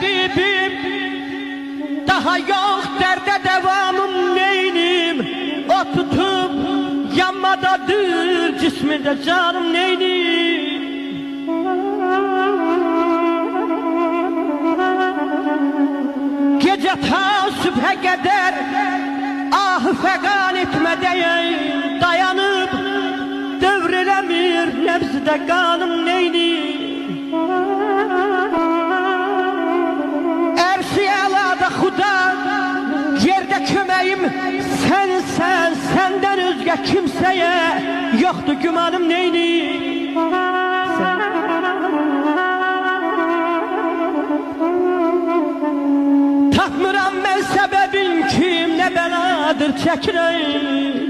təbibim, daha yox dərdə devamım neynim, o tutub yanmadadır cismində canım neynim. Gece ta sübhe kadar ah fegan etmedeyim, dayanıp devrilemir nebzide kanım neyni. Erşi alada Xuda, yerde köməyim sensen, senden özge kimseye yoktu gümanım neyni. Tapmıram ben sebebim kim, ne beladır çəkirəm.